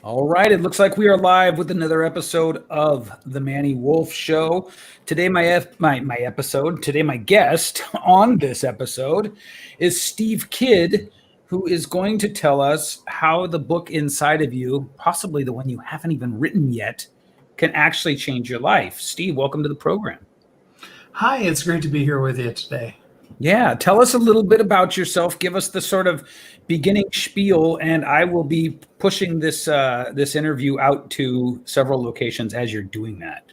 All right, it looks like we are live with another episode of the Manny Wolfe Show. Today, my guest on this episode is Steve Kidd, who is going to tell us how the book inside of you, possibly the one you haven't even written yet, can actually change your life. Steve, welcome to the program. Hi, it's great to be here with you today. Yeah, tell us a little bit about yourself. Give us the sort of beginning spiel, and I will be pushing this interview out to several locations as you're doing that.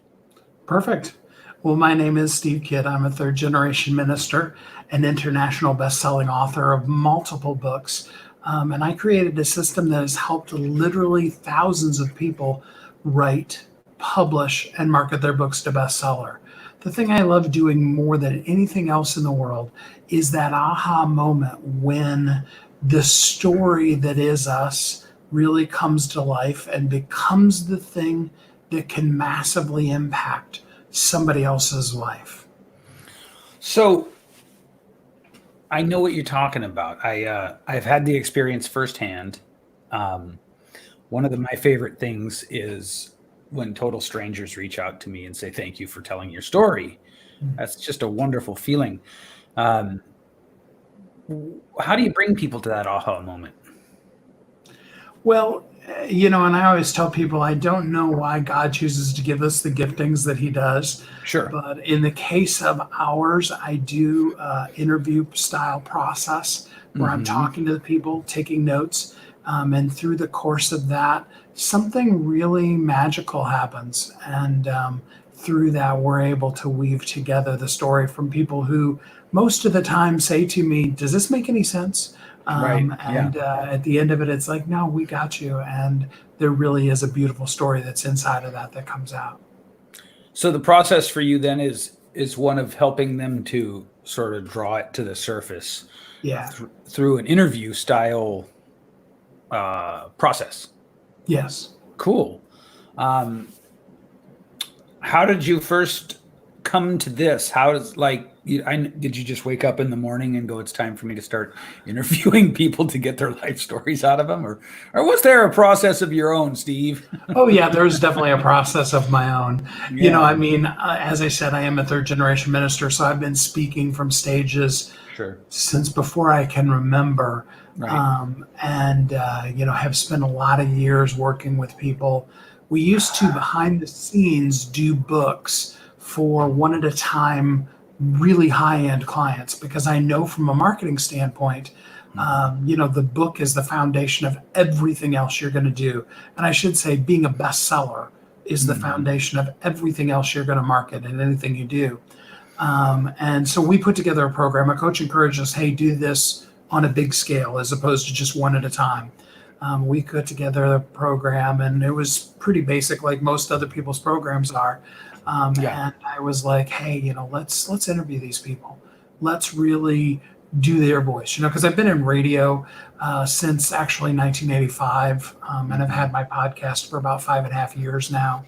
Perfect. Well, my name is Steve Kidd. I'm a third generation minister, an international best-selling author of multiple books. And I created a system that has helped literally thousands of people write, publish, and market their books to bestseller. The thing I love doing more than anything else in the world is that aha moment when the story that is us really comes to life and becomes the thing that can massively impact somebody else's life. So I know what you're talking about. I've had the experience firsthand. One of my favorite things is when total strangers reach out to me and say thank you for telling your story. That's just a wonderful feeling. Um, how do you bring people to that aha moment? Well, and I always tell people I don't know why God chooses to give us the giftings that He does. Sure. But in the case of ours, I do interview style process where I'm Mm-hmm. talking to the people, taking notes. And through the course of that, something really magical happens. And through that, we're able to weave together the story from people who most of the time say to me, does this make any sense? Right. Yeah. And at the end of it, it's like, no, we got you. And there really is a beautiful story that's inside of that comes out. So the process for you then is one of helping them to sort of draw it to the surface Yeah. through an interview style process. Yes. Cool. Um, how did you first come to this? How does did you just wake up in the morning and go, it's time for me to start interviewing people to get their life stories out of them, or was there a process of your own, Steve? Oh, yeah, there's definitely a process of my own. Yeah, As I said, I am a third generation minister, so I've been speaking from stages sure. since before I can remember. Right. Have spent a lot of years working with people. We used to, behind the scenes, do books for one at a time, really high end clients, because I know from a marketing standpoint, the book is the foundation of everything else you're going to do. And I should say, being a bestseller is the Mhm. foundation of everything else you're going to market and anything you do. And so we put together a program. A coach encouraged us, hey, do this on a big scale as opposed to just one at a time. We put together a program, and it was pretty basic, like most other people's programs are. Yeah. And I was like, hey, let's interview these people. Let's really do their voice, because I've been in radio since actually 1985, and I've had my podcast for about 5.5 years now.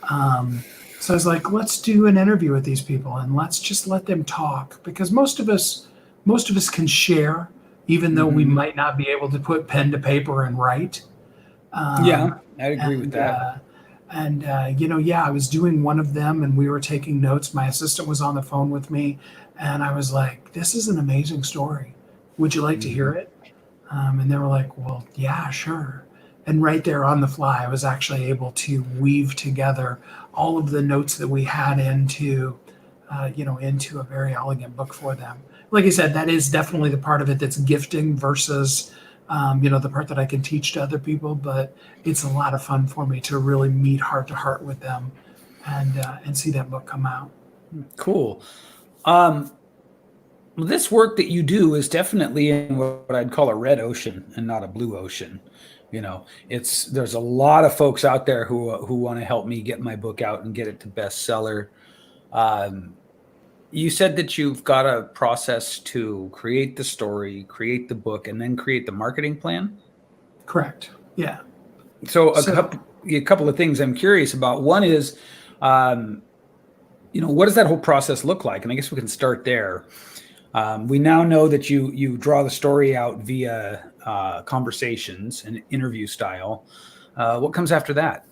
Um, so I was like, let's do an interview with these people and let's just let them talk, because most of us can share, even though we Hmm. might not be able to put pen to paper and write. Yeah, Um, I'd agree with and that. uh, yeah, I was doing one of them and we were taking notes. My assistant was on the phone with me, and I was like, this is an amazing story. Would you like to hear Hmm. it? And they were like, well, yeah, sure. And right there on the fly, I was actually able to weave together all of the notes that we had into a very elegant book for them. Like I said, that is definitely the part of it that's gifting versus, the part that I can teach to other people. But it's a lot of fun for me to really meet heart to heart with them and see that book come out. Cool. Um, well, this work that you do is definitely in what I'd call a red ocean and not a blue ocean. There's a lot of folks out there who want to help me get my book out and get it to bestseller. Um, you said that you've got a process to create the story, create the book, and then create the marketing plan. Correct. Yeah. So So a couple of things I'm curious about. One is, um, what does that whole process look like? And I guess we can start there. We now know that you draw the story out via conversations and interview style. What comes after that?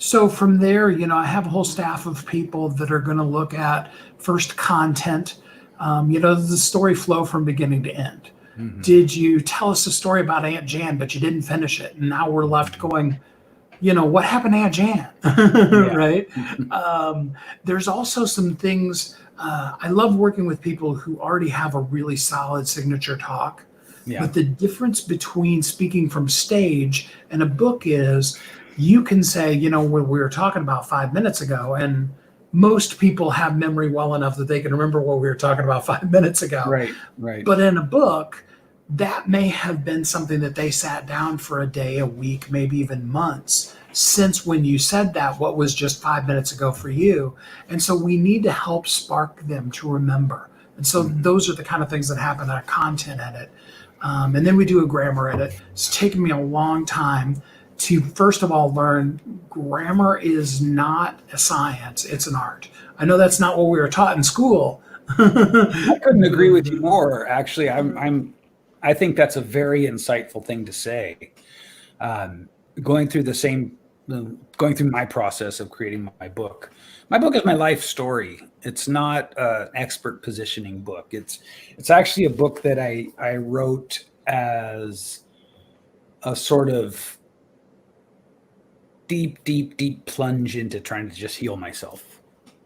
So from there, I have a whole staff of people that are going to look at first content. Does the story flow from beginning to end? Mm-hmm. Did you tell us a story about Aunt Jan, but you didn't finish it? And now we're left going, what happened to Aunt Jan? Yeah. Right? There's also some things. I love working with people who already have a really solid signature talk. Yeah. But the difference between speaking from stage and a book is you can say, what we were talking about 5 minutes ago, and most people have memory well enough that they can remember what we were talking about 5 minutes ago. Right. Right. But in a book, that may have been something that they sat down for a day, a week, maybe even months since when you said that, what was just 5 minutes ago for you. And so we need to help spark them to remember. And so those are the kind of things that happen in a content edit. And then we do a grammar edit. It's taken me a long time to, first of all, learn grammar is not a science, it's an art. I know that's not what we were taught in school. I couldn't agree with you more. Actually, I think that's a very insightful thing to say. Going through my process of creating my book. My book is my life story. It's not an expert positioning book. It's actually a book that I wrote as a sort of deep plunge into trying to just heal myself.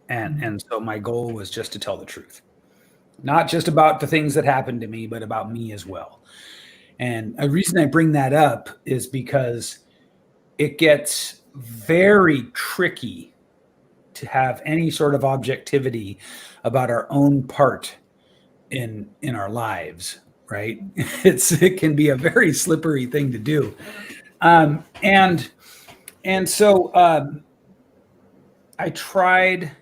And so my goal was just to tell the truth. Not just about the things that happened to me, but about me as well. And a reason I bring that up is because it gets very tricky to have any sort of objectivity about our own part in our lives, right? It can be a very slippery thing to do. And so I tried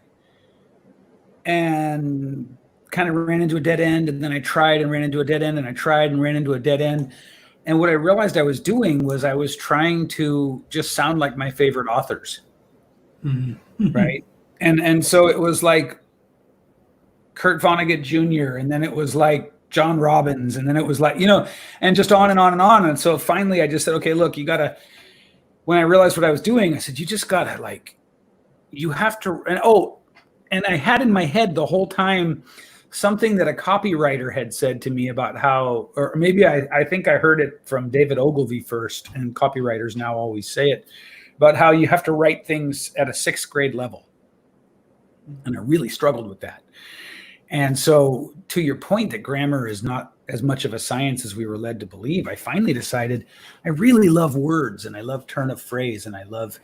and kind of ran into a dead end, and then I tried and ran into a dead end, and I tried and ran into a dead end. And what I realized I was doing was I was trying to just sound like my favorite authors, right? And so it was like Kurt Vonnegut Jr., and then it was like John Robbins, and then it was like, and just on and on and on. And so finally I just said, okay, look, when I realized what I was doing, I said, you just gotta you have to, and I had in my head the whole time something that a copywriter had said to me about how, or maybe I think I heard it from David Ogilvy first, and copywriters now always say it, about how you have to write things at a 6th grade level. And I really struggled with that. And so to your point that grammar is not as much of a science as we were led to believe, I finally decided I really love words, and I love turn of phrase, and I love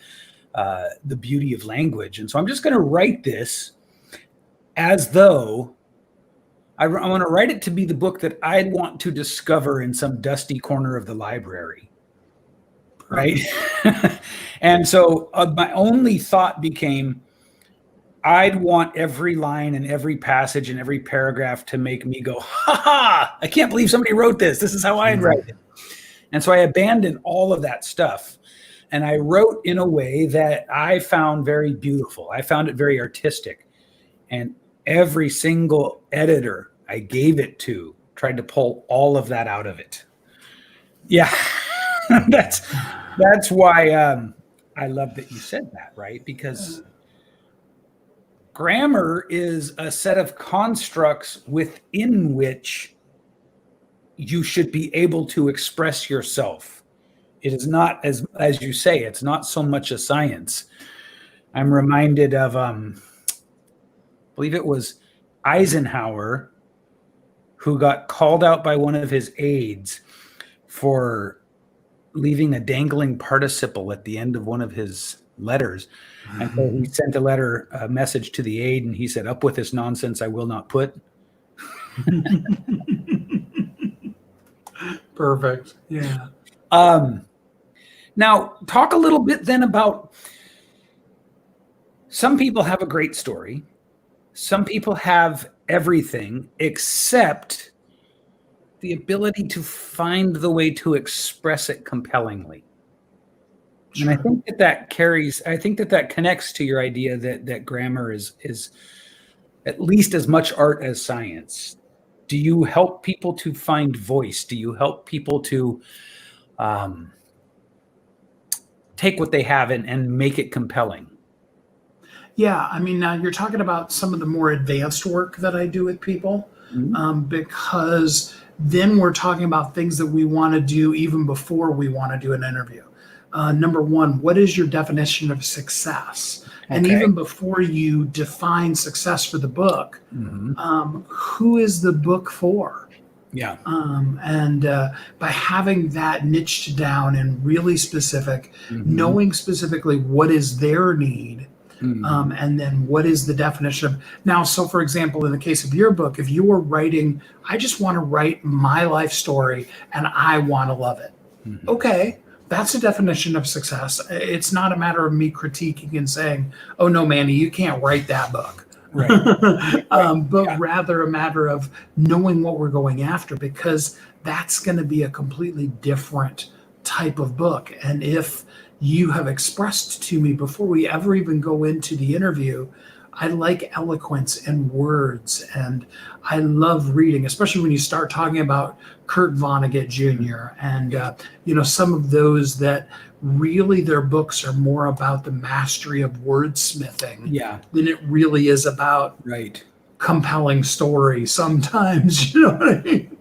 the beauty of language. And so I'm just going to write this as though I want to write it to be the book that I'd want to discover in some dusty corner of the library. Right. And so my only thought became, I'd want every line and every passage and every paragraph to make me go, ha ha, I can't believe somebody wrote this. This is how I'd write it. And so I abandoned all of that stuff. And I wrote in a way that I found very beautiful. I found it very artistic. And every single editor I gave it to tried to pull all of that out of it. Yeah, that's why I love that you said that, right? Because grammar is a set of constructs within which you should be able to express yourself. It is not, as you say, it's not so much a science. I'm reminded of, I believe it was Eisenhower, who got called out by one of his aides for leaving a dangling participle at the end of one of his letters. And so he sent a message to the aide, and he said, "Up with this nonsense, I will not put." Perfect. Yeah. Now, talk a little bit then about, some people have a great story. Some people have everything except the ability to find the way to express it compellingly. Sure. And I think that connects to your idea that grammar is at least as much art as science. Do you help people to find voice? Do you help people to take what they have and make it compelling. Yeah, I mean, now you're talking about some of the more advanced work that I do with people, because then we're talking about things that we want to do even before we want to do an interview. Number one, what is your definition of success? And Okay. even before you define success for the book, who is the book for? Yeah. And by having that niched down and really specific, knowing specifically what is their need, and then what is the definition of now. So, for example, in the case of your book, if you were writing, I just want to write my life story and I want to love it. Okay. That's a definition of success. It's not a matter of me critiquing and saying, oh, no, Manny, you can't write that book. Right. But rather a matter of knowing what we're going after, because that's going to be a completely different type of book. And if you have expressed to me before we ever even go into the interview, I like eloquence and words, and I love reading, especially when you start talking about Kurt Vonnegut Jr. and some of those that really their books are more about the mastery of wordsmithing than it really is about compelling story. Sometimes, you know what I mean?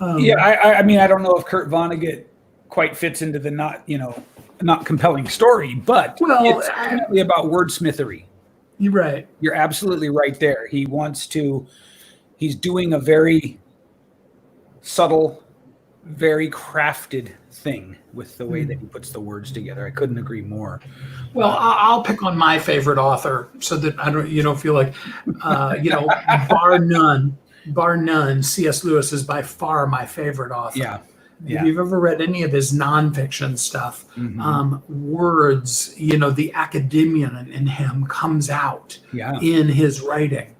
I mean, I don't know if Kurt Vonnegut quite fits into the not compelling story, but it's definitely about wordsmithery. You're right. You're absolutely right there. He's doing a very subtle, very crafted thing with the way that he puts the words together. I couldn't agree more. Well, I'll pick on my favorite author so that I don't feel like, bar none, C.S. Lewis is by far my favorite author. Yeah. If you've ever read any of his nonfiction stuff, words, the academia in him comes out in his writing.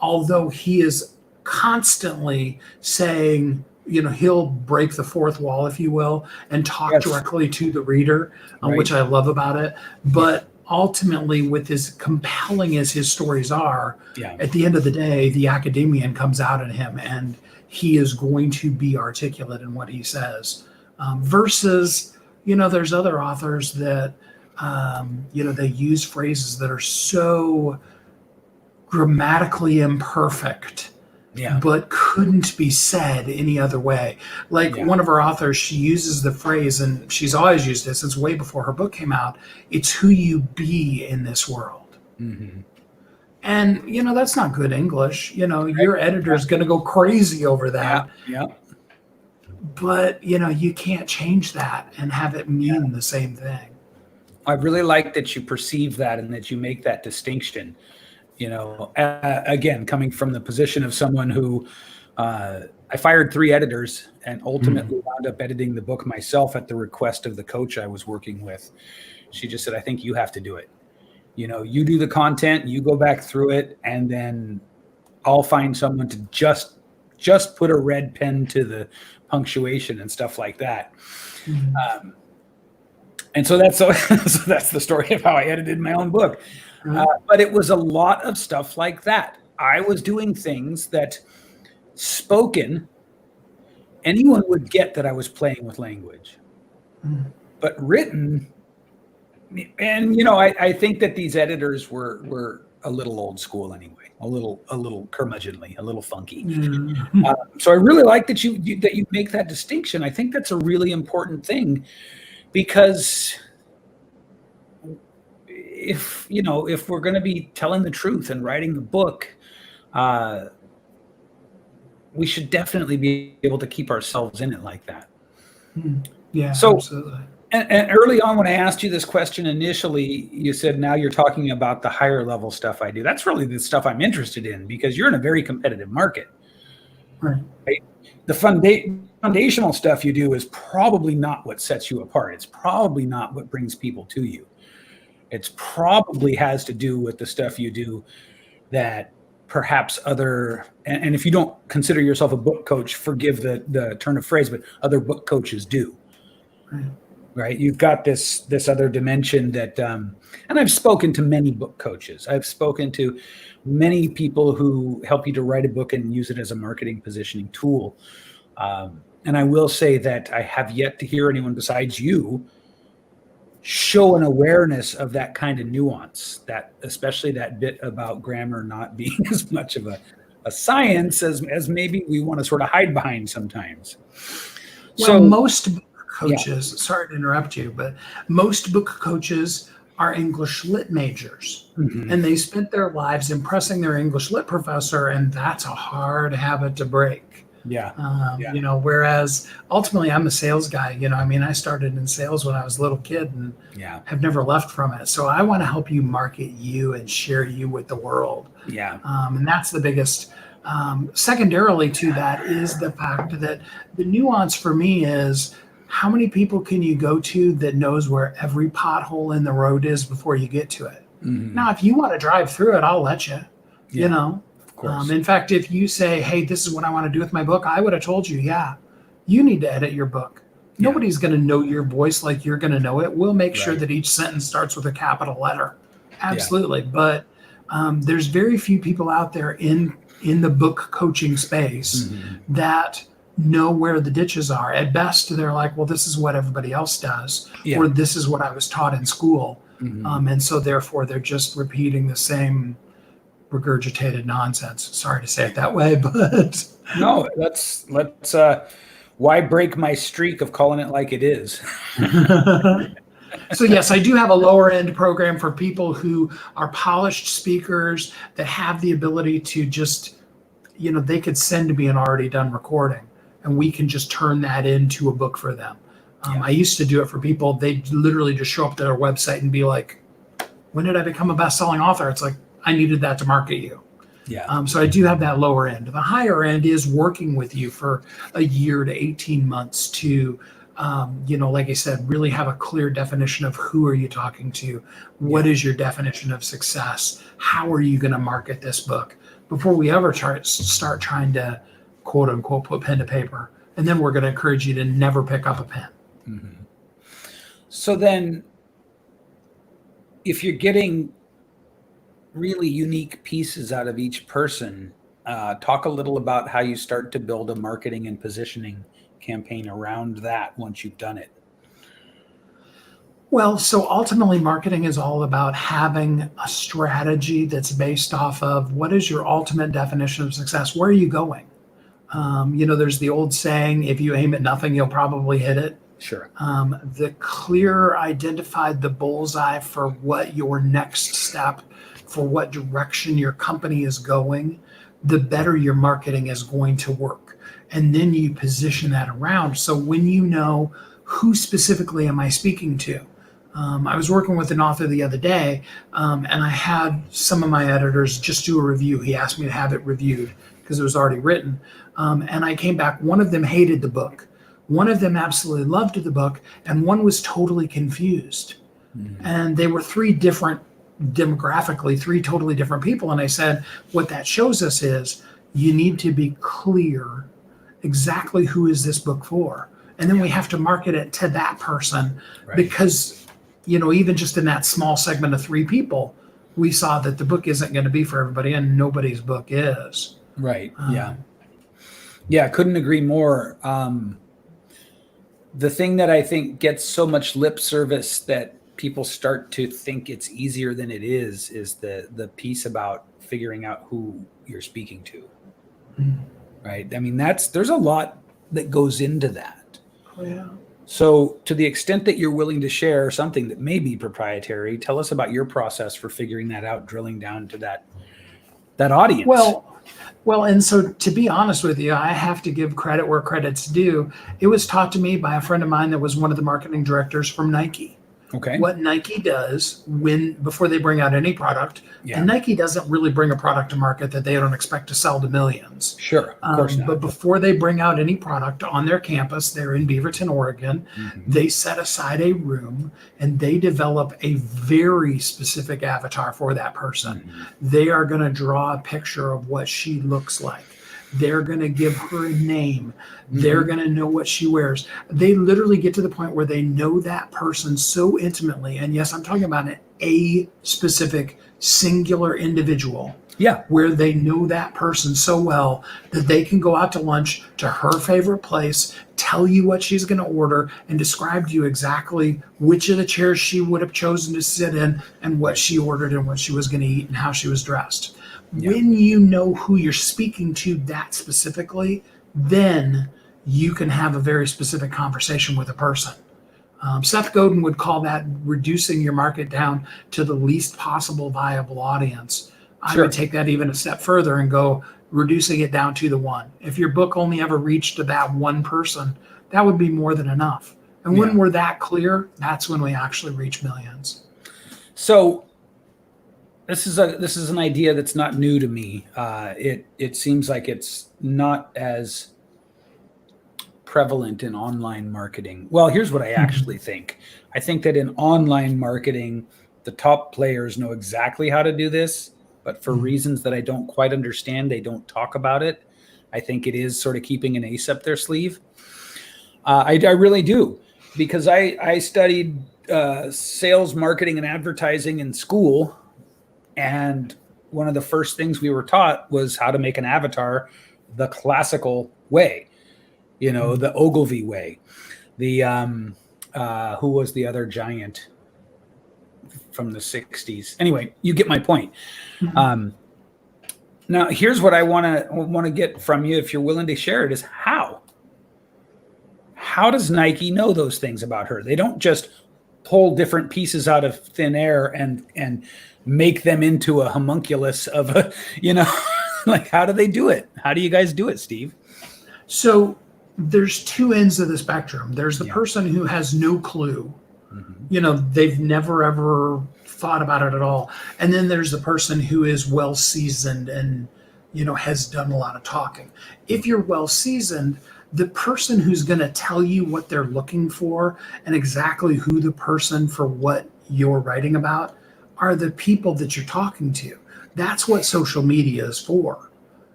Although he is constantly saying, he'll break the fourth wall, if you will, and talk directly to the reader, which I love about it. But ultimately, with as compelling as his stories are, at the end of the day, the academian comes out in him, and he is going to be articulate in what he says. Versus, there's other authors that, they use phrases that are so grammatically imperfect, but couldn't be said any other way. Like one of our authors, she uses the phrase, and she's always used it since way before her book came out, it's who you be in this world. And, that's not good English. Your editor is going to go crazy over that. But, you can't change that and have it mean the same thing. I really like that you perceive that and that you make that distinction. Again, coming from the position of someone who I fired 3 editors and ultimately wound up editing the book myself at the request of the coach I was working with. She just said, I think you have to do it. You do the content, you go back through it, and then I'll find someone to just put a red pen to the punctuation and stuff like that. And so that's the story of how I edited my own book. But it was a lot of stuff like that. I was doing things that spoken, anyone would get that I was playing with language. But written, and I think that these editors were a little old school anyway, a little curmudgeonly, a little funky. So I really like that you make that distinction. I think that's a really important thing, because if we're going to be telling the truth and writing the book, we should definitely be able to keep ourselves in it like that. Yeah, so absolutely. And early on, when I asked you this question initially, you said, now you're talking about the higher level stuff I do. That's really the stuff I'm interested in, because you're in a very competitive market. Right? The foundational stuff you do is probably not what sets you apart. It's probably not what brings people to you. It's probably has to do with the stuff you do that perhaps and if you don't consider yourself a book coach, forgive the turn of phrase, but other book coaches do. Right? You've got this other dimension that, and I've spoken to many book coaches. I've spoken to many people who help you to write a book and use it as a marketing positioning tool. And I will say that I have yet to hear anyone besides you show an awareness of that kind of nuance, that especially that bit about grammar not being as much of a science as maybe we want to sort of hide behind sometimes. Well, So most book yeah, coaches, sorry to interrupt you, but most book coaches are English lit majors. mhm, And they spent their lives impressing their English lit professor, and that's a hard habit to break. yeah, yeah, Whereas ultimately I'm a sales guy. I mean, I started in sales when I was a little kid and yeah, have never left from it. So I want to help you market you and share you with the world. yeah, And that's the biggest. Secondarily to that is the fact that the nuance for me is how many people can you go to that knows where every pothole in the road is before you get to it? mhm, Now, if you want to drive through it, I'll let you, you yeah, know. of course. In fact, if you say, hey, this is what I want to do with my book, I would have told you, yeah, you need to edit your book. Yeah, Nobody's going to know your voice like you're going to know it. We'll make sure right. that each sentence starts with a capital letter. Yeah, Absolutely. But there's very few people out there in the book coaching space mhm, that know where the ditches are. At best, they're like, well, this is what everybody else does, yeah, or this is what I was taught in school. mhm. And so therefore they're just repeating the same regurgitated nonsense. Sorry to say it that way, but No, let's why break my streak of calling it like it is? so yes, I do have a lower end program for people who are polished speakers that have the ability to just, they could send me an already done recording and we can just turn that into a book for them. Yeah, I used to do it for people. They literally just show up to their website and be like, when did I become a best-selling author? It's like, I needed that to market you. yeah, So I do have that lower end. The higher end is working with you for a year to 18 months to, like I said, really have a clear definition of who are you talking to? What yeah, is your definition of success? How are you going to market this book before we ever start trying to quote unquote put pen to paper? And then we're going to encourage you to never pick up a pen. mhm. So then, if you're getting really unique pieces out of each person, talk a little about how you start to build a marketing and positioning campaign around that once you've done it. Well, so ultimately, marketing is all about having a strategy that's based off of what is your ultimate definition of success? Where are you going? There's the old saying, if you aim at nothing, you'll probably hit it. Sure. The clearer identified the bullseye for what your next step, for what direction your company is going, the better your marketing is going to work. And then you position that around. So when you know who specifically am I speaking to? I was working with an author the other day, and I had some of my editors just do a review. He asked me to have it reviewed because it was already written. And I came back. One of them hated the book. One of them absolutely loved the book, and one was totally confused. Mhm. And they were demographically, three totally different people. And I said, what that shows us is you need to be clear exactly who is this book for. And then we have to market it to that person Right. because, even just in that small segment of three people, we saw that the book isn't going to be for everybody and nobody's book is. Right. Yeah. Um, Yeah. Couldn't agree more. The thing that I think gets so much lip service that people start to think it's easier than it is the piece about figuring out who you're speaking to. Right. I mean, there's a lot that goes into that. yeah. So, to the extent that you're willing to share something that may be proprietary, tell us about your process for figuring that out, drilling down to that audience. Well, and so to be honest with you, I have to give credit where credit's due. It was taught to me by a friend of mine that was one of the marketing directors from Nike. Okay. What Nike does before they bring out any product, Yeah. and Nike doesn't really bring a product to market that they don't expect to sell to millions. Sure. Of course not. But before they bring out any product on their campus, they're in Beaverton, Oregon, Mhm. they set aside a room and they develop a very specific avatar for that person. Mhm. They are going to draw a picture of what she looks like. They're going to give her a name. They're Mhm. going to know what she wears. They literally get to the point where they know that person so intimately. And yes, I'm talking about a specific singular individual Yeah. where they know that person so well that they can go out to lunch to her favorite place, tell you what she's going to order, and describe to you exactly which of the chairs she would have chosen to sit in and what she ordered and what she was going to eat and how she was dressed. Yeah. When you know who you're speaking to that specifically, then you can have a very specific conversation with a person. Seth Godin would call that reducing your market down to the least possible viable audience. I Sure. would take that even a step further and go reducing it down to the one. If your book only ever reached to that one person, that would be more than enough. And when Yeah. we're that clear, that's when we actually reach millions. So this is an idea that's not new to me. It seems like it's not as prevalent in online marketing. Well, here's what I actually think. I think that in online marketing, the top players know exactly how to do this, but for reasons that I don't quite understand, they don't talk about it. I think it is sort of keeping an ace up their sleeve. I really do, because I studied sales, marketing, and advertising in school, and one of the first things we were taught was how to make an avatar the classical way, the Ogilvy way. The who was the other giant from the 60s? Anyway, you get my point. Now, here's what I want to get from you, if you're willing to share it, is how does Nike know those things about her? They don't just pull different pieces out of thin air and make them into a homunculus of a, like, how do they do it? How do you guys do it, Steve? So there's two ends of the spectrum. There's the person who has no clue. They've never ever thought about it at all. And then there's the person who is well seasoned and, has done a lot of talking. If you're well seasoned, the person who's going to tell you what they're looking for and exactly who the person for what you're writing about are the people that you're talking to. That's what social media is for,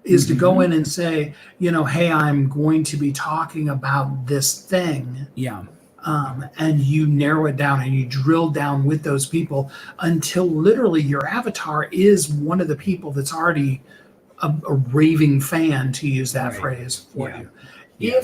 is to go in and say, hey, I'm going to be talking about this thing. Yeah. And you narrow it down and you drill down with those people until literally your avatar is one of the people that's already a raving fan, to use that phrase for you. Yeah.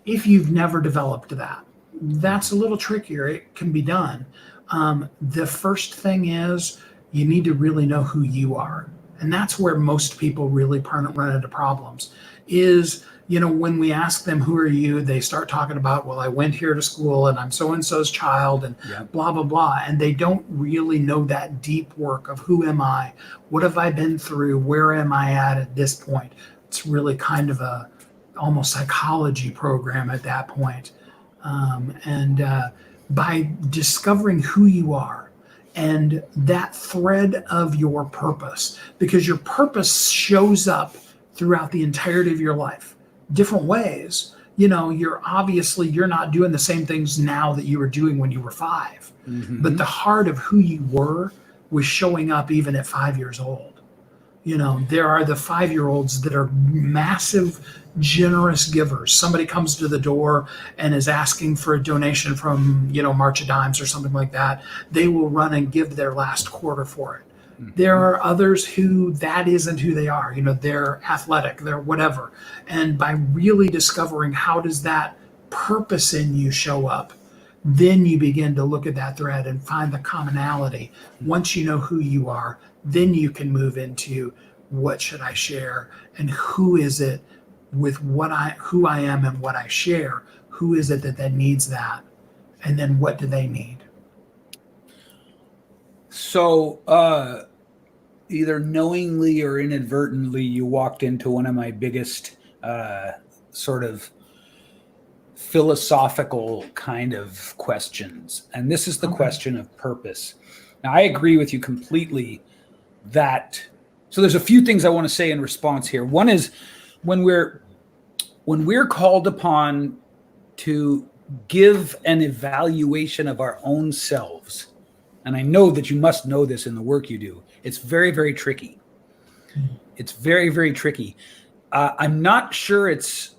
If you've never developed that, that's a little trickier. It can be done. The first thing is you need to really know who you are. And that's where most people really run into problems is, when we ask them, who are you? They start talking about, well, I went here to school and I'm so-and-so's child and blah, blah, blah. And they don't really know that deep work of who am I? What have I been through? Where am I at this point? It's really kind of a almost psychology program at that point. By discovering who you are and that thread of your purpose, because your purpose shows up throughout the entirety of your life, different ways. You're not doing the same things now that you were doing when you were 5, but the heart of who you were was showing up even at 5 years old. There are the 5-year-olds that are massive, generous givers. Somebody comes to the door and is asking for a donation from, March of Dimes or something like that. They will run and give their last quarter for it. There are others who that isn't who they are. They're athletic, they're whatever. And by really discovering how does that purpose in you show up, then you begin to look at that thread and find the commonality. Once you know who you are, then you can move into what should I share and who is it with who I am and what I share. Who is it that needs that? And then what do they need? So either knowingly or inadvertently, you walked into one of my biggest sort of philosophical kind of questions. And this is the question of purpose. Now, I agree with you completely that. So there's a few things I want to say in response here. One is when we're called upon to give an evaluation of our own selves, and I know that you must know this in the work you do, it's very, very tricky. It's very, very tricky. I'm not sure it's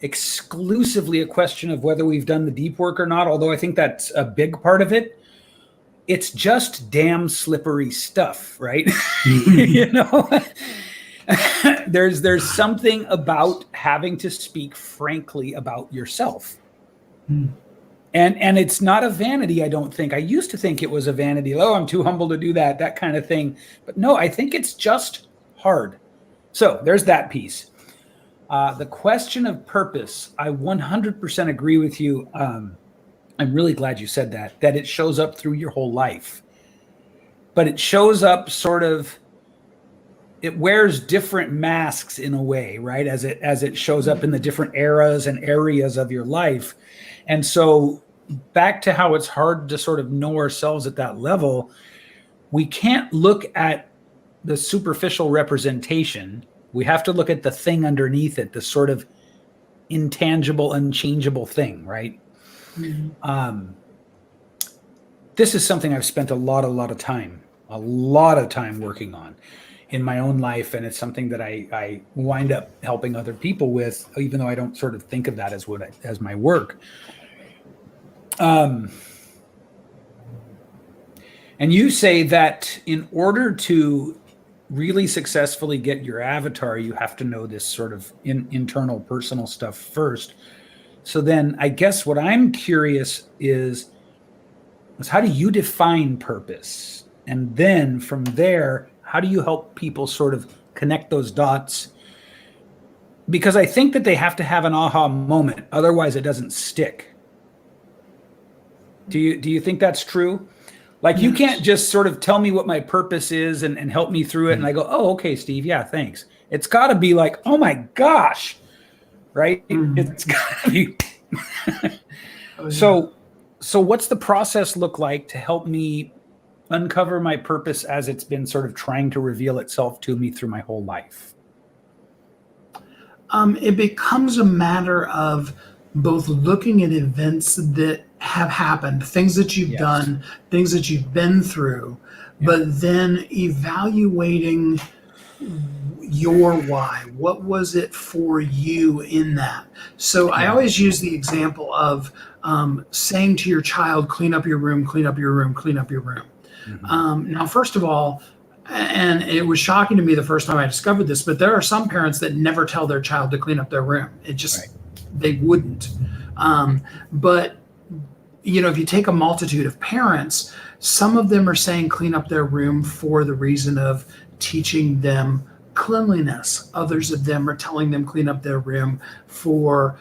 exclusively a question of whether we've done the deep work or not, although I think that's a big part of it. it's just damn slippery stuff, right? You know, there's something about having to speak frankly about yourself. And it's not a vanity, I don't think. I used to think it was a vanity. Oh, I'm too humble to do that kind of thing. But no, I think it's just hard. So there's that piece. The question of purpose, I 100% agree with you. I'm really glad you said that it shows up through your whole life. But it shows up sort of, it wears different masks in a way, right? As it shows up in the different eras and areas of your life. And so back to how it's hard to sort of know ourselves at that level, we can't look at the superficial representation. We have to look at the thing underneath it, the sort of intangible, unchangeable thing, right? Mm-hmm. This is something I've spent a lot of time working on in my own life. And it's something that I wind up helping other people with, even though I don't sort of think of that as my work. And you say that in order to really successfully get your avatar, you have to know this sort of internal personal stuff first. So then I guess what I'm curious is how do you define purpose? And then from there, how do you help people sort of connect those dots? Because I think that they have to have an aha moment. Otherwise it doesn't stick. Do you think that's true? Like, you can't just sort of tell me what my purpose is and help me through it. And I go, oh, okay, Steve. Yeah, thanks. It's got to be like, oh my gosh, right? It's got to be. So what's the process look like to help me uncover my purpose as it's been sort of trying to reveal itself to me through my whole life? It becomes a matter of both looking at events that have happened, things that you've done, things that you've been through, but then evaluating your why. What was it for you in that? So I always use the example of saying to your child, clean up your room, clean up your room, clean up your room. Now, first of all, and it was shocking to me the first time I discovered this, but there are some parents that never tell their child to clean up their room. It just, they wouldn't. But you know, if you take a multitude of parents, some of them are saying clean up their room for the reason of teaching them cleanliness. Others of them are telling them clean up their room for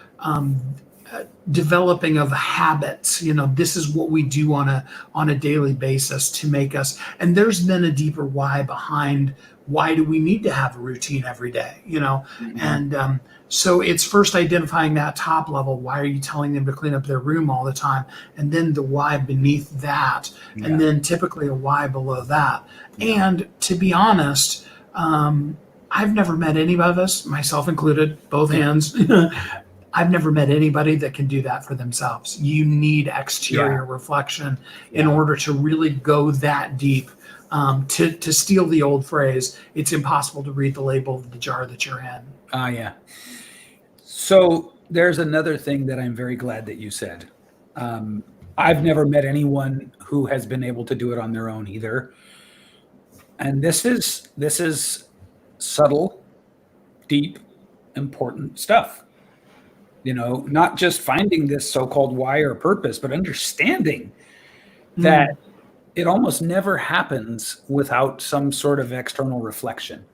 developing of habits. You know, this is what we do on a daily basis to make us. And there's been a deeper why behind why do we need to have a routine every day, you know? And so it's first identifying that top level. Why are you telling them to clean up their room all the time? And then the why beneath that. And then typically a why below that. And to be honest, I've never met any of us, myself included, both hands. I've never met anybody that can do that for themselves. You need exterior reflection in order to really go that deep. To steal the old phrase, it's impossible to read the label of the jar that you're in. Yeah. So there's another thing that I'm very glad that you said. I've never met anyone who has been able to do it on their own either. And this is subtle, deep, important stuff. You know, not just finding this so-called why or purpose, but understanding that it almost never happens without some sort of external reflection,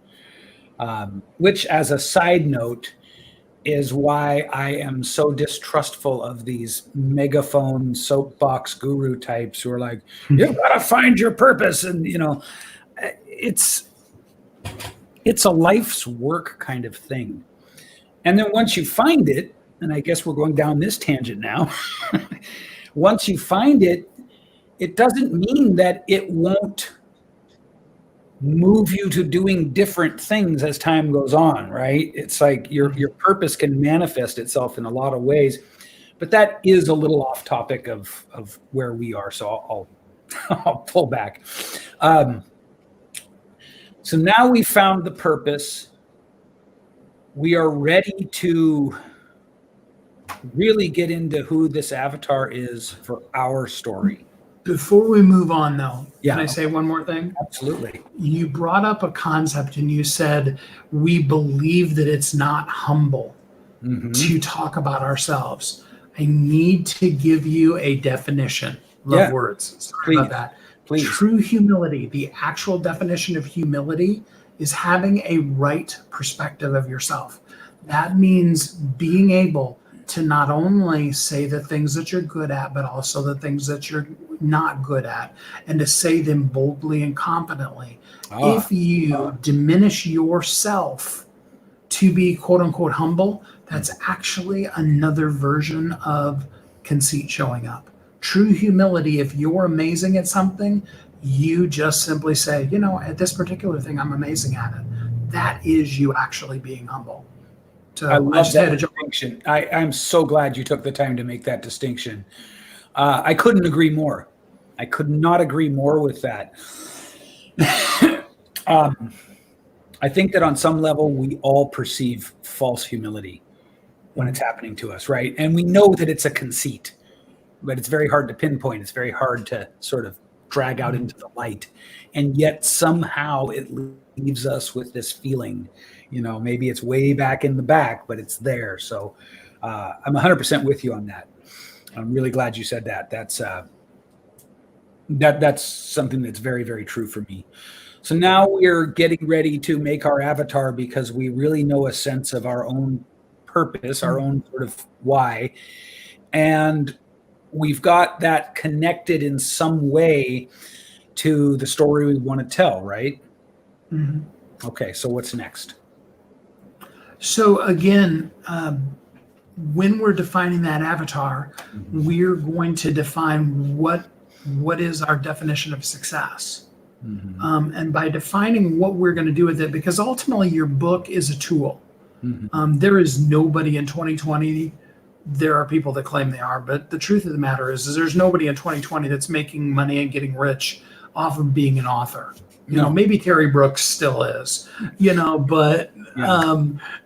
which, as a side note, is why I am so distrustful of these megaphone soapbox guru types who are like, you gotta find your purpose. And, you know, it's a life's work kind of thing. And then once you find it, and I guess we're going down this tangent now, once you find it, it doesn't mean that it won't move you to doing different things as time goes on, right? It's like your purpose can manifest itself in a lot of ways, but that is a little off topic of where we are. So I'll pull back. So now we found the purpose. We are ready to really get into who this avatar is for our story. Before we move on, though, Yeah. can I say one more thing? Absolutely. You brought up a concept and you said, we believe that it's not humble to talk about ourselves. I need to give you a definition. Love Yeah. words. Sorry Please. about that. Please. True humility, the actual definition of humility, is having a right perspective of yourself. That means being able to not only say the things that you're good at, but also the things that you're not good at, and to say them boldly and competently. If you diminish yourself to be quote unquote humble, that's actually another version of conceit showing up. True humility, if you're amazing at something, you just simply say, at this particular thing, I'm amazing at it. That is you actually being humble. So I love just had that to jump. distinction. I'm so glad you took the time to make that distinction. I couldn't agree more. I could not agree more with that. I think that on some level, we all perceive false humility when it's happening to us, right? And we know that it's a conceit, but it's very hard to pinpoint. It's very hard to sort of drag out into the light. And yet somehow it leaves us with this feeling, maybe it's way back in the back, but it's there. So I'm 100% with you on that. I'm really glad you said that. That's something that's very, very true for me. So now we're getting ready to make our avatar because we really know a sense of our own purpose, our own sort of why. And we've got that connected in some way to the story we want to tell, right? Okay, so what's next? So again, when we're defining that avatar, we're going to define what is our definition of success. And by defining what we're going to do with it, because ultimately your book is a tool. There is nobody in 2020. There are people that claim they are, but the truth of the matter is there's nobody in 2020 that's making money and getting rich off of being an author. Maybe Terry Brooks still is, but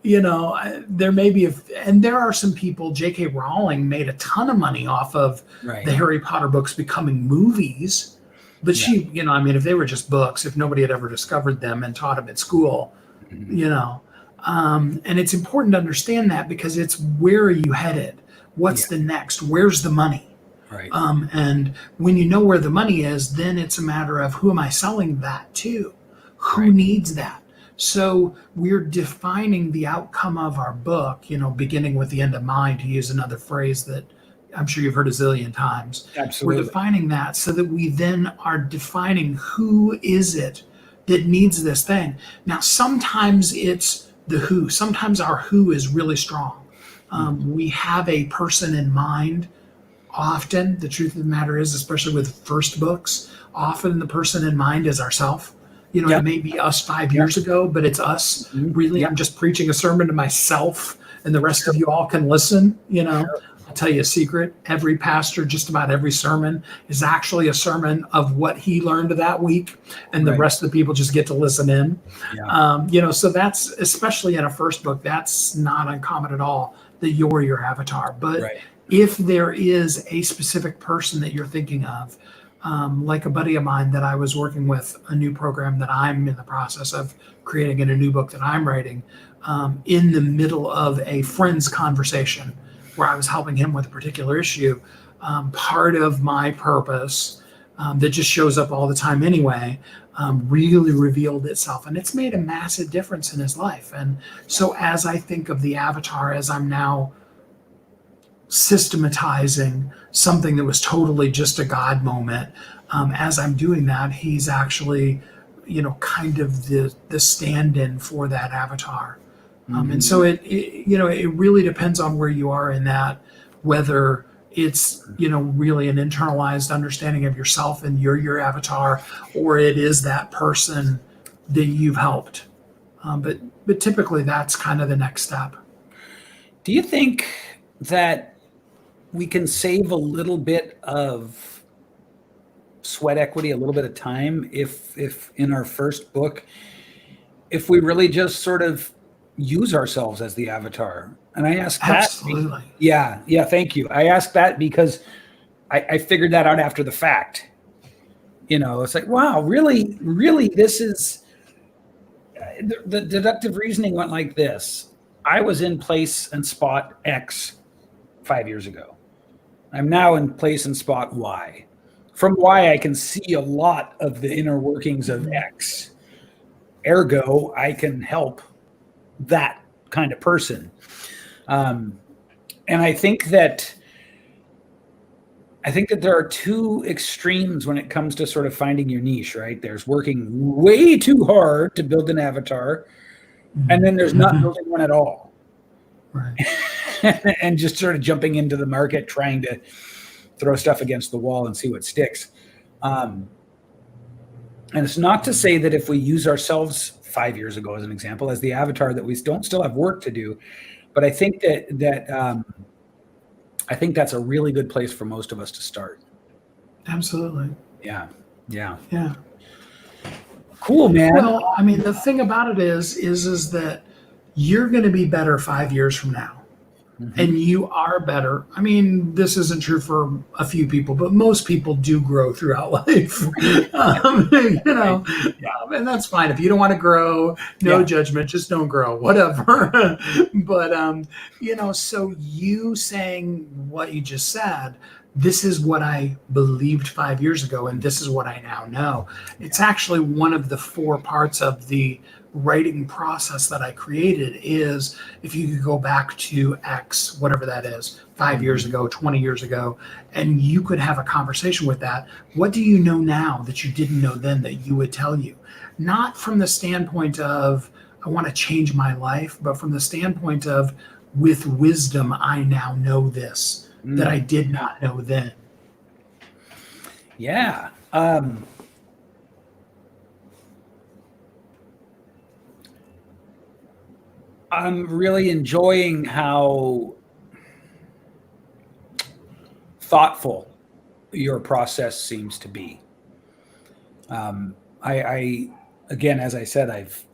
there may be, and there are some people. J.K. Rowling made a ton of money off of the Harry Potter books becoming movies, but she, if they were just books, if nobody had ever discovered them and taught them at school, and it's important to understand that because it's where are you headed? What's the next? Where's the money? Right. And when you know where the money is, then it's a matter of who am I selling that to? Who needs that? So we're defining the outcome of our book, beginning with the end in mind, to use another phrase that I'm sure you've heard a zillion times. Absolutely. We're defining that so that we then are defining who is it that needs this thing. Now, sometimes it's the who. Sometimes our who is really strong. We have a person in mind. Often, the truth of the matter is, especially with first books, often the person in mind is ourself. It may be us 5 years ago, but it's us. Really, I'm just preaching a sermon to myself, and the rest of you all can listen. I'll tell you a secret. Every pastor, just about every sermon is actually a sermon of what he learned that week, and the rest of the people just get to listen in. So that's, especially in a first book, that's not uncommon at all, that you're your avatar. But if there is a specific person that you're thinking of, like a buddy of mine that I was working with, a new program that I'm in the process of creating in a new book that I'm writing, in the middle of a friend's conversation where I was helping him with a particular issue, part of my purpose that just shows up all the time anyway, really revealed itself. And it's made a massive difference in his life. And so as I think of the avatar, as I'm now systematizing something that was totally just a God moment, as I'm doing that, he's actually, kind of the stand-in for that avatar. And so it really depends on where you are in that, whether it's, really an internalized understanding of yourself and you're your avatar, or it is that person that you've helped. But typically that's kind of the next step. Do you think that we can save a little bit of sweat equity, a little bit of time, if in our first book, if we really just sort of use ourselves as the avatar? And I ask that. Absolutely. Yeah. Thank you. I asked that because I figured that out after the fact. It's like, wow, really, really, this is the deductive reasoning went like this. I was in place and spot X 5 years ago. I'm now in place and spot Y. From Y, I can see a lot of the inner workings of X. Ergo, I can help that kind of person. And I think that there are two extremes when it comes to sort of finding your niche, right? There's working way too hard to build an avatar, and then there's not building one at all. Right. And just sort of jumping into the market, trying to throw stuff against the wall and see what sticks. And it's not to say that if we use ourselves 5 years ago as an example, as the avatar, that we don't still have work to do. But I think I think that's a really good place for most of us to start. Absolutely. Yeah. Cool, man. Well, I mean, the thing about it is that you're going to be better 5 years from now. Mm-hmm. And you are better. I mean, this isn't true for a few people, but most people do grow throughout life. And that's fine. If you don't want to grow, no judgment, just don't grow, whatever. But, so you saying what you just said, this is what I believed 5 years ago, and this is what I now know. It's actually one of the 4 parts of the writing process that I created is if you could go back to X, whatever that is, 5 years ago, 20 years ago, and you could have a conversation with that. What do you know now that you didn't know then that you would tell you? Not from the standpoint of, I want to change my life, but from the standpoint of, with wisdom, I now know this that I did not know then. Yeah. I'm really enjoying how thoughtful your process seems to be. I again, as I said, I've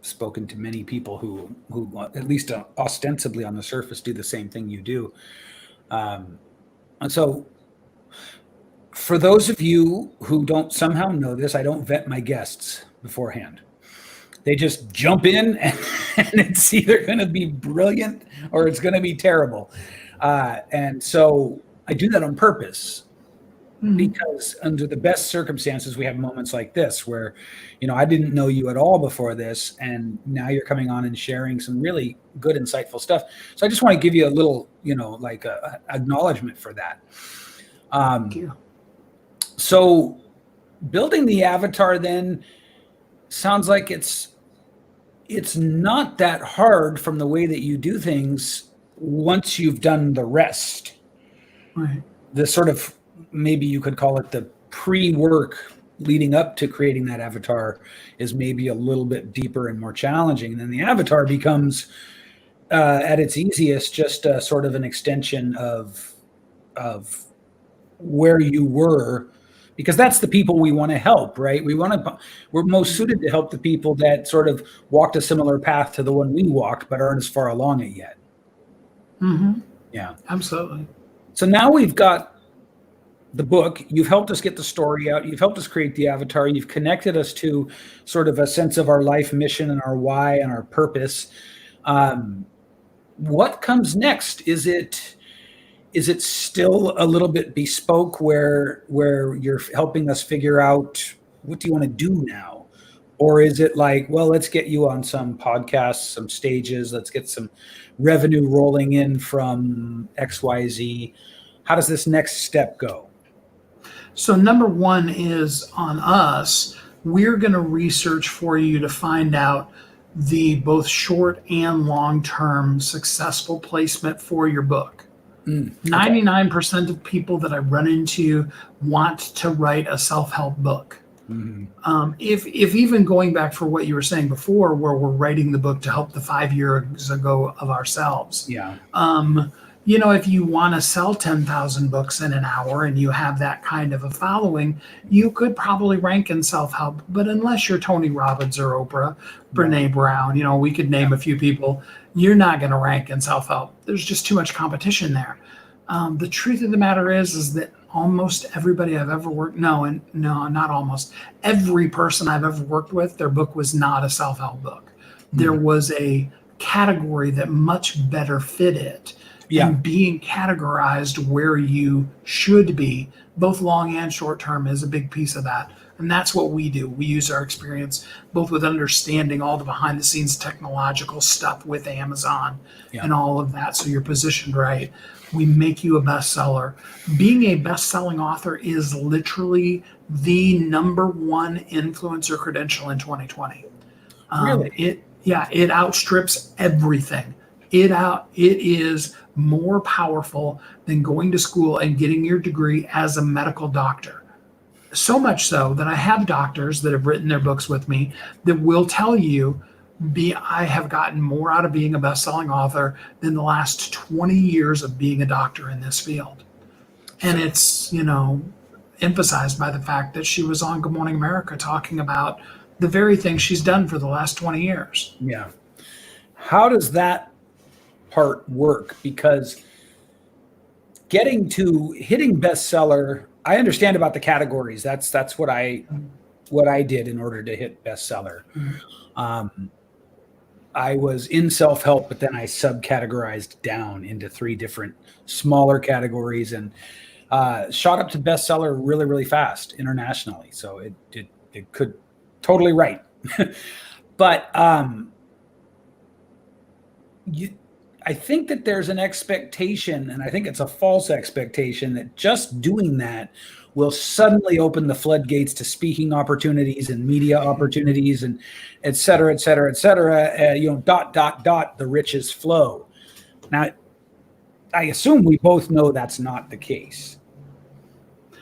spoken to many people who at least ostensibly on the surface do the same thing you do. And so for those of you who don't somehow know this, I don't vet my guests beforehand. They just jump in and it's either going to be brilliant or it's going to be terrible. And so I do that on purpose because under the best circumstances, we have moments like this where, I didn't know you at all before this. And now you're coming on and sharing some really good, insightful stuff. So I just want to give you a little, acknowledgement for that. Thank you. So building the avatar then sounds like it's not that hard from the way that you do things once you've done the rest. Right. The sort of, maybe you could call it the pre-work leading up to creating that avatar is maybe a little bit deeper and more challenging. And then the avatar becomes, at its easiest, just a sort of an extension of where you were, because that's the people we want to help, right? We're most suited to help the people that sort of walked a similar path to the one we walked, but aren't as far along it yet. Mm-hmm. Yeah, absolutely. So now we've got the book. You've helped us get the story out. You've helped us create the avatar. You've connected us to sort of a sense of our life mission and our why and our purpose. What comes next? Is it still a little bit bespoke where you're helping us figure out what do you want to do now? Or is it like, well, let's get you on some podcasts, some stages, let's get some revenue rolling in from XYZ. How does this next step go? So number one is on us. We're going to research for you to find out the both short and long-term successful placement for your book. Okay. 99% of people that I run into want to write a self-help book. Mm-hmm. If even going back for what you were saying before, where we're writing the book to help the 5 years ago of ourselves. Yeah. If you want to sell 10,000 books in an hour and you have that kind of a following, you could probably rank in self-help. But unless you're Tony Robbins or Oprah, Brene Brown, we could name a few people, you're not going to rank in self-help. There's just too much competition there. The truth of the matter is that almost everybody I've ever worked, no, not almost every person I've ever worked with, their book was not a self-help book. There Mhm. was a category that much better fit it. Yeah. And being categorized where you should be, both long and short term, is a big piece of that. And that's what we do. We use our experience both with understanding all the behind the scenes technological stuff with Amazon Yeah. and all of that. So you're positioned right. We make you a bestseller. Being a best selling author is literally the number one influencer credential in 2020. Really? It outstrips everything. It is more powerful than going to school and getting your degree as a medical doctor. So much so that I have doctors that have written their books with me that will tell you, I have gotten more out of being a best-selling author than the last 20 years of being a doctor in this field. And So, it's, emphasized by the fact that she was on Good Morning America talking about the very thing she's done for the last 20 years. yeah. How does that part work? Because getting to hitting bestseller, I understand about the categories. That's what I did in order to hit bestseller. Um, I was in self help, but then I subcategorized down into 3 different smaller categories and shot up to bestseller really, really fast internationally. So it could totally right. But I think that there's an expectation, and I think it's a false expectation, that just doing that will suddenly open the floodgates to speaking opportunities and media opportunities and et cetera, et cetera, et cetera. The riches flow. Now, I assume we both know that's not the case.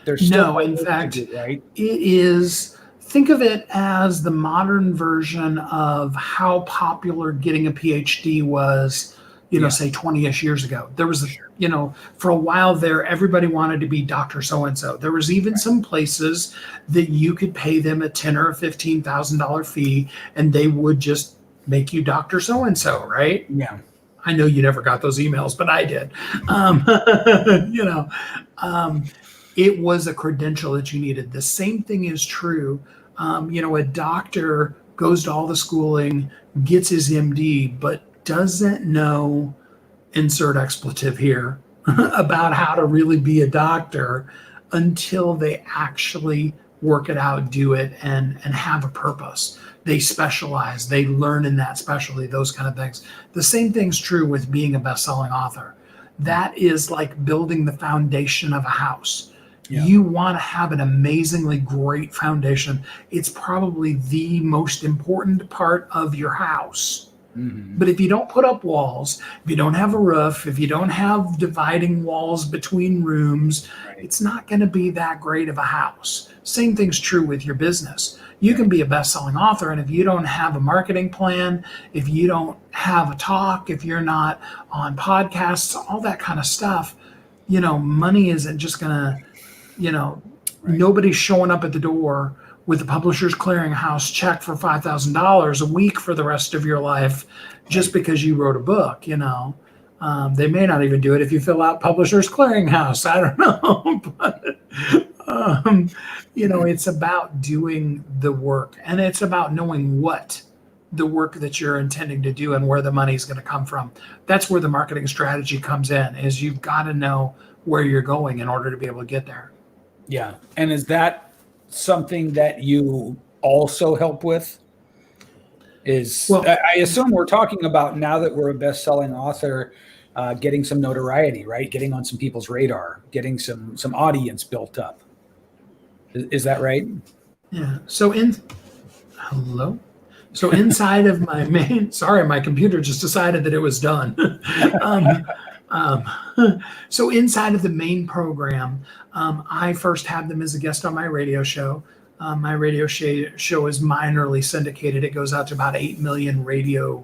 There's still No, more in work to fact, do, right? it is, think of it as the modern version of how popular getting a PhD was, Yeah, say 20-ish years ago. There was, sure. for a while there, everybody wanted to be Dr. So-and-so. There was even some places that you could pay them a $10,000 or $15,000 fee and they would just make you Dr. So-and-so, right? Yeah, I know you never got those emails, but I did. Um, you know, um, it was a credential that you needed. The same thing is true. A doctor goes to all the schooling, gets his MD, but doesn't know, insert expletive here, about how to really be a doctor until they actually work it out, do it, and have a purpose. They specialize, they learn in that specialty, those kind of things. The same thing's true with being a best-selling author. That is like building the foundation of a house. yeah, You want to have an amazingly great foundation. It's probably the most important part of your house. hmm, But if you don't put up walls, if you don't have a roof, if you don't have dividing walls between rooms, right, it's not going to be that great of a house. Same thing's true with your business. You can right. be a best-selling author, and if you don't have a marketing plan, if you don't have a talk, if you're not on podcasts, all that kind of stuff, money isn't just going to, you know, Right. nobody's showing up at the door with the Publishers Clearinghouse check for $5,000 a week for the rest of your life just Right. because you wrote a book. They may not even do it if you fill out Publishers Clearinghouse. I don't know, but it's about doing the work, and it's about knowing what the work that you're intending to do and where the money's going to come from. That's where the marketing strategy comes in. Is you've got to know where you're going in order to be able to get there. Yeah. And is that something that you also help with? Well, I assume we're talking about, now that we're a best-selling author, getting some notoriety, right? Getting on some people's radar, getting some audience built up. Is that right? yeah. Hello. So inside of my main, sorry, my computer just decided that it was done. um, um, so inside of the main program, I first had them as a guest on my radio show. My radio show is minorly syndicated. It goes out to about 8 million radio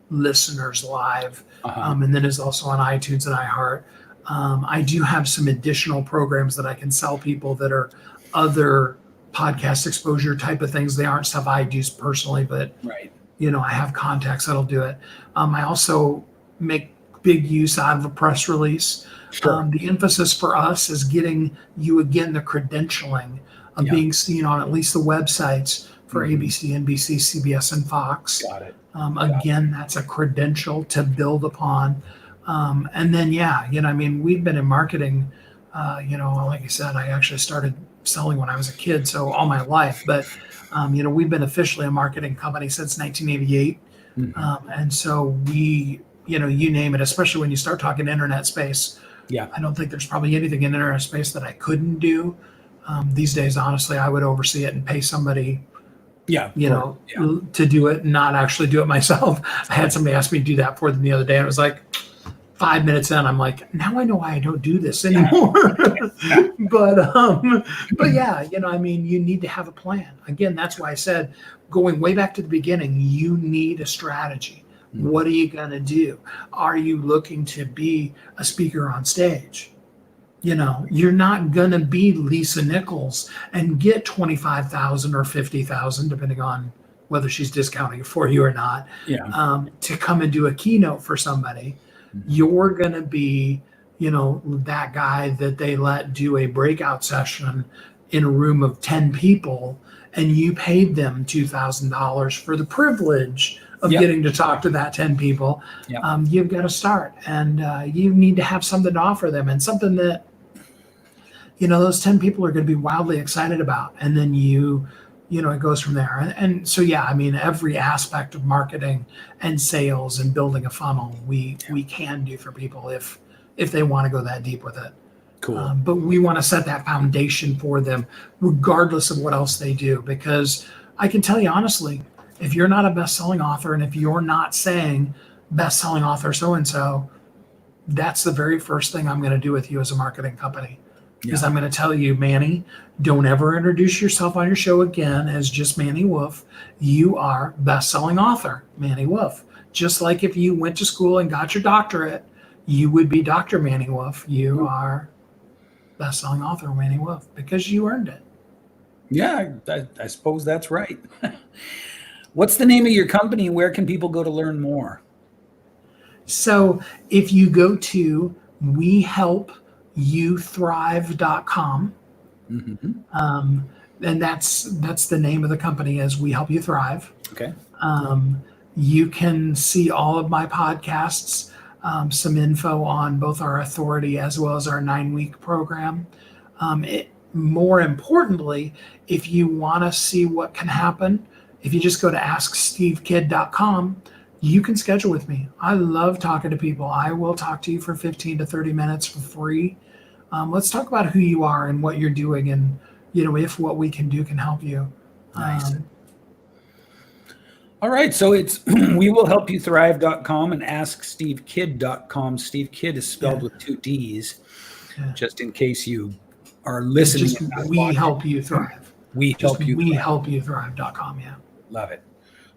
listeners live, Uh-huh. and then is also on iTunes and iHeart. I do have some additional programs that I can sell people that are other podcast exposure type of things. They aren't stuff I do personally, but Right. I have contacts that'll do it. I also make big use out of a press release. Sure. The emphasis for us is getting you, again, the credentialing of Yeah. being seen on at least the websites for Mhm. ABC, NBC, CBS, and Fox. Got it. Again, that's a credential to build upon. And then, yeah, I mean, we've been in marketing, like I said, I actually started selling when I was a kid, so all my life. But, we've been officially a marketing company since 1988. Mhm. And so you name it, especially when you start talking internet space. Yeah. I don't think there's probably anything in internet space that I couldn't do. These days, honestly, I would oversee it and pay somebody, Yeah. Yeah. to do it, and not actually do it myself. I had somebody ask me to do that for them the other day. And it was like 5 minutes in, I'm like, now I know why I don't do this anymore. but yeah, I mean, you need to have a plan. Again, that's why I said, going way back to the beginning, you need a strategy. Mhm. What are you going to do? Are you looking to be a speaker on stage? You're not going to be Lisa Nichols and get 25,000 or 50,000, depending on whether she's discounting it for you or not, Yeah. to come and do a keynote for somebody. Mhm. You're going to be, that guy that they let do a breakout session in a room of 10 people, and you paid them $2,000 for the privilege of Yep. getting to talk to that 10 people. Yep. You've got to start, and you need to have something to offer them, and something that those 10 people are going to be wildly excited about. And then it goes from there. And so, yeah, I mean, every aspect of marketing and sales and building a funnel, we can do for people if they want to go that deep with it. Cool. But we want to set that foundation for them, regardless of what else they do. Because I can tell you honestly, if you're not a best-selling author, and if you're not saying best-selling author so-and-so, that's the very first thing I'm going to do with you as a marketing company. Because I'm going to tell you, Manny, don't ever introduce yourself on your show again as just Manny Wolfe. You are best-selling author, Manny Wolfe. Just like if you went to school and got your doctorate, you would be Dr. Manny Wolfe. You are best-selling author, Manny Wolfe, because you earned it. Yeah, I suppose that's right. What's the name of your company? Where can people go to learn more? So if you go to wehelpyouthrive.com, Mm-hmm. and that's the name of the company, is We Help You Thrive. Okay. You can see all of my podcasts, some info on both our authority as well as our 9-week program. More importantly, if you want to see what can happen, if you just go to askstevekidd.com, you can schedule with me. I love talking to people. I will talk to you for 15 to 30 minutes for free. Let's talk about who you are and what you're doing, and if what we can do can help you. Nice. All right, so it's wewillhelpyouthrive.com and askstevekidd.com. Steve Kidd is spelled with 2 D's, just in case you are listening. Just We Help You Thrive. We Help You Thrive. WeHelpYouThrive.com, yeah. Love it.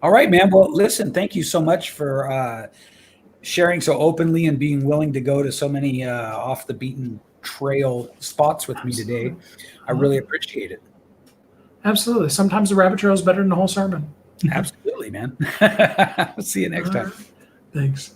All right, man. Well, listen, thank you so much for sharing so openly and being willing to go to so many off the beaten trail spots with me today. I really appreciate it. Absolutely. Sometimes the rabbit trail is better than the whole sermon. Absolutely, man. See you next time. Thanks.